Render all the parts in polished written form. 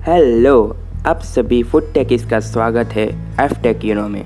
Hello, आप सभी food टेकिस का स्वागत है एफ टेक यूनो में।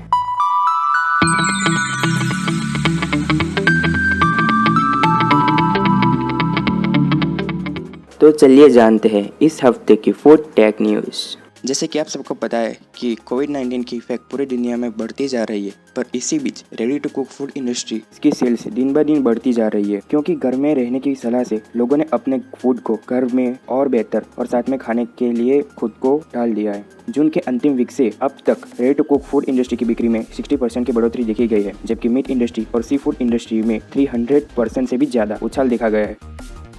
तो चलिए जानते हैं इस हफ्ते की फूड टेक न्यूज़। जैसे कि आप सबको पता है कि कोविड-19 की इफेक्ट पूरी दुनिया में बढ़ती जा रही है, पर इसी बीच ready to cook food industry की सेल्स दिन ब दिन बढ़ती जा रही है, क्योंकि घर में रहने की सलाह से लोगों ने अपने फूड को घर में और बेहतर और साथ में खाने के लिए खुद को डाल दिया है। जून के अंतिम वीक से अब तक ready to cook food industry की बिक्री में 60% की बढ़ोतरी देखी गई है, जबकि मीट इंडस्ट्री और सी फूड इंडस्ट्री में 300% से भी ज्यादा उछाल देखा गया है।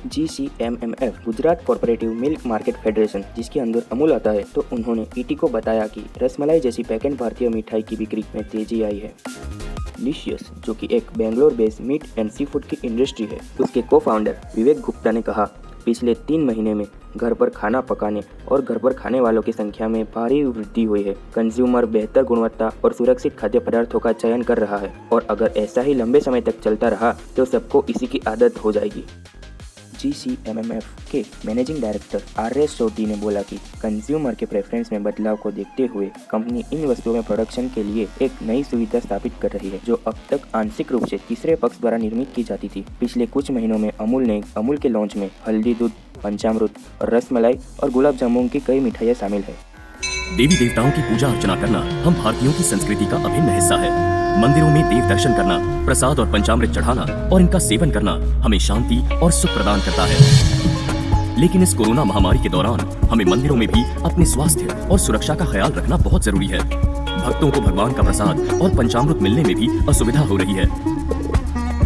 GCMMF Gujarat corporative milk market federation, जिसके अंदर अमूल आता है, तो उन्होंने ईटी को बताया कि रसमलाई जैसी पैकेट भारतीय मिठाई की बिक्री में तेजी आई है। डिलिशियस, जो कि एक Bangalore based meat and seafood की इंडस्ट्री है, उसके को फाउंडर विवेक गुप्ता ने कहा, पिछले 3 महीने में घर पर खाना पकाने और घर पर खाने वालों की संख्या में भारी वृद्धि हुई है। कंज्यूमर बेहतर गुणवत्ता और सुरक्षित खाद्य पदार्थों का चयन कर रहा है, और अगर ऐसा ही लंबे समय तक चलता रहा तो सबको इसी की आदत हो जाएगी। GCMMF के मैनेजिंग डायरेक्टर RS सोटी ने बोला कि कंज्यूमर के प्रेफरेंस में बदलाव को देखते हुए कंपनी इन वस्तुओं में प्रोडक्शन के लिए एक नई सुविधा स्थापित कर रही है, जो अब तक आंशिक रूप से तीसरे पक्ष द्वारा निर्मित की जाती थी। पिछले कुछ महीनों में अमूल के लॉन्च में हल्दी दूध, पंचामृत और रसमलाई और गुलाब जामुन की कई मिठाइयाँ शामिल है। देवी देवताओं की पूजा अर्चना करना हम भारतीयों की संस्कृति का अभिन्न हिस्सा है। मंदिरों में देव दर्शन करना, प्रसाद और पंचामृत चढ़ाना और इनका सेवन करना हमें शांति और सुख प्रदान करता है। लेकिन इस कोरोना महामारी के दौरान हमें मंदिरों में भी अपने स्वास्थ्य और सुरक्षा का ख्याल रखना बहुत जरूरी है। भक्तों को भगवान का प्रसाद और पंचामृत मिलने में भी असुविधा हो रही है,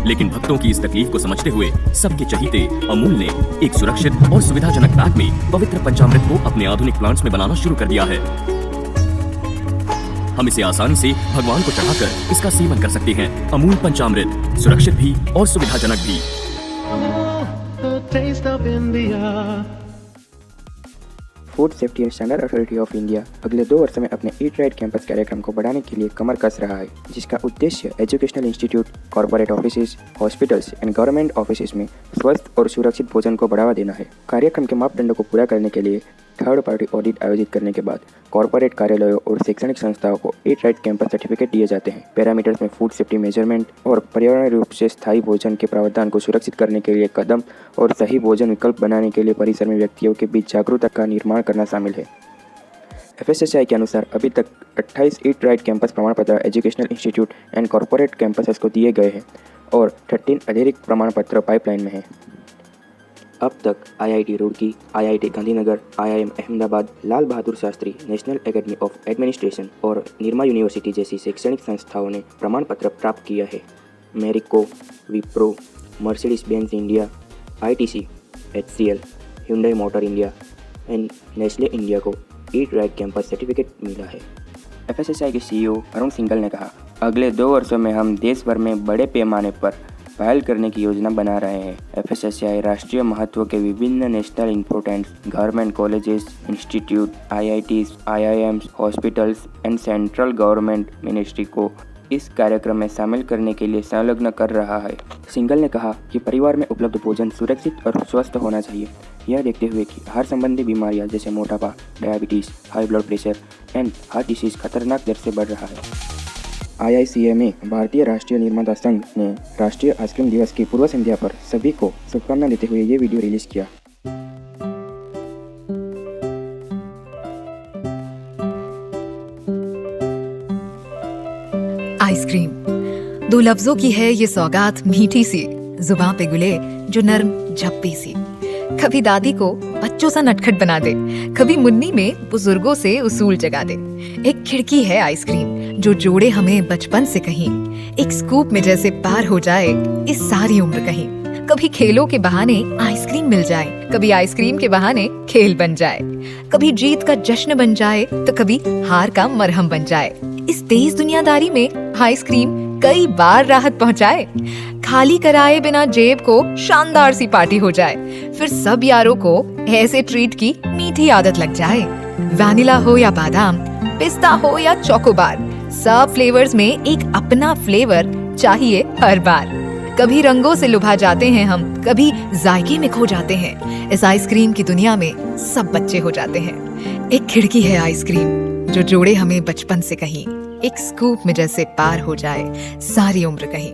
लेकिन भक्तों की इस तकलीफ को समझते हुए सबके चहीते अमूल ने एक सुरक्षित और सुविधाजनक पैक में पवित्र पंचामृत को अपने आधुनिक प्लांट्स में बनाना शुरू कर दिया है। हम इसे आसानी से भगवान को चढ़ाकर इसका सेवन कर सकते हैं। अमूल पंचामृत, सुरक्षित भी और सुविधाजनक भी। Food safety and standard authority of India अगले 2 वर्षों में अपने ईट राइट कैंपस कार्यक्रम को बढ़ाने के लिए कमर कस रहा है, जिसका उद्देश्य educational institute, corporate offices, hospitals and government offices में स्वस्थ और सुरक्षित भोजन को बढ़ावा देना है। कार्यक्रम के मापदंडों को पूरा करने के लिए थर्ड पार्टी ऑडिट आयोजित करने के बाद कॉर्पोरेट कार्यालयों और शैक्षणिक संस्थाओं को ईट राइट कैंपस सर्टिफिकेट दिए जाते हैं। पैरामीटर्स में फूड सेफ्टी मेजरमेंट और पर्यावरण रूप से स्थायी भोजन के प्रावधान को सुरक्षित करने के लिए कदम और सही भोजन विकल्प बनाने के लिए परिसर में व्यक्तियों के बीच जागरूकता का निर्माण करना शामिल है। FSSAI के अनुसार अभी तक 28 ईट राइट कैंपस प्रमाण पत्र educational institute and corporate campuses को दिए गए हैं और 13 अतिरिक्त प्रमाण पत्र पाइपलाइन में हैं। अब तक IIT Roorkee, IIT Gandhinagar, IIM Ahmedabad, Lal Bahadur Shastri national academy of administration और निर्मा यूनिवर्सिटी जैसी शैक्षणिक संस्थाओं ने प्रमाण पत्र प्राप्त किया है। Marico, Wipro, Mercedes Benz India, ITC, HCL, Hyundai motor India and Nestle India को ईट राइट कैंपस सर्टिफिकेट मिला है। FSSAI के CEO अरुण सिंघल ने कहा, अगले 2 वर्षों में हम देश भर में बड़े पैमाने पर पहल करने की योजना बना रहे हैं। FSSAI राष्ट्रीय महत्व के विभिन्न national important government colleges, institute, IITs, IIMs, hospitals and central government ministry को इस कार्यक्रम में शामिल करने के लिए संलग्न कर रहा है। सिंघल ने कहा कि परिवार में उपलब्ध भोजन सुरक्षित और स्वस्थ होना चाहिए, यह देखते हुए कि आहार संबंधी बीमारियां जैसे मोटापा, diabetes, high blood pressure and heart disease खतरनाक दर से बढ़ रहा है। IICMA भारतीय राष्ट्रीय निर्माता संघ ने राष्ट्रीय आइसक्रीम दिवस की पूर्व संध्या पर सभी को शुभकामना देते हुए ये वीडियो रिलीज किया। आइसक्रीम 2 लफ्जों की है ये सौगात, मीठी सी जुबान पे गुले जो नर्म झप्पी सी। कभी दादी को बच्चों सा नटखट बना दे, कभी मुन्नी में बुजुर्गों से उसूल जगा दे। एक खिड़की है आइसक्रीम जो जोड़े हमें बचपन से कहीं, एक स्कूप में जैसे पार हो जाए इस सारी उम्र कहीं। कभी खेलों के बहाने आइसक्रीम मिल जाए, कभी आइसक्रीम के बहाने खेल बन जाए, कभी जीत का जश्न बन जाए तो कभी हार का मरहम बन जाए। इस तेज दुनियादारी में आइसक्रीम कई बार राहत पहुंचाए। खाली कराए बिना जेब को शानदार सी पार्टी हो जाए, फिर सब यारों को ऐसे ट्रीट की मीठी आदत लग जाए। वैनिला हो या बादाम, पिस्ता हो या चोकोबार, सब फ्लेवर्स में एक अपना फ्लेवर चाहिए हर बार। कभी रंगों से लुभा जाते हैं हम, कभी जायके में खो जाते हैं। इस आइसक्रीम की दुनिया में सब बच्चे हो जाते हैं। एक खिड़की है आइसक्रीम जो जोड़े हमें बचपन से कहीं, एक स्कूप में जैसे पार हो जाए सारी उम्र कहीं।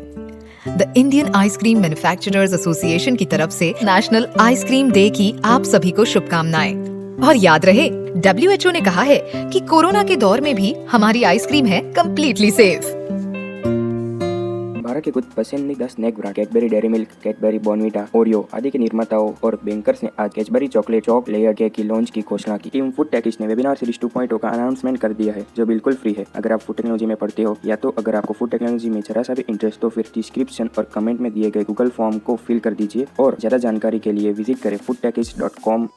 The Indian ice cream manufacturers association की तरफ से नेशनल आइसक्रीम डे की आप सभी को शुभकामनाएं। और याद रहे, WHO ने कहा है कि कोरोना के दौर में भी हमारी आइसक्रीम है कंप्लीटली सेफ। भारत के कुछ पसंदीदा snack brand Cadbury Dairy Milk, Cadbury Bournvita, Oreo आदि के निर्माताओं और बैंकर्स ने आज Cadbury chocolate choc layer cake की लॉन्च की घोषणा की। टीम फूड टेकिस्ट ने वेबिनार सीरीज 2.0 का अनाउंसमेंट कर दिया है, जो बिल्कुल फ्री है। अगर आप फूड टेक्नोलॉजी में पढ़ते हो या तो अगर आपको फूड टेक्नोलॉजी में जरा सा भी इंटरेस्ट तो फिर डिस्क्रिप्शन और कमेंट में दिए गए गूगल फॉर्म को फिल कर दीजिए और ज्यादा जानकारी के लिए विजिट करें foodtekist.com।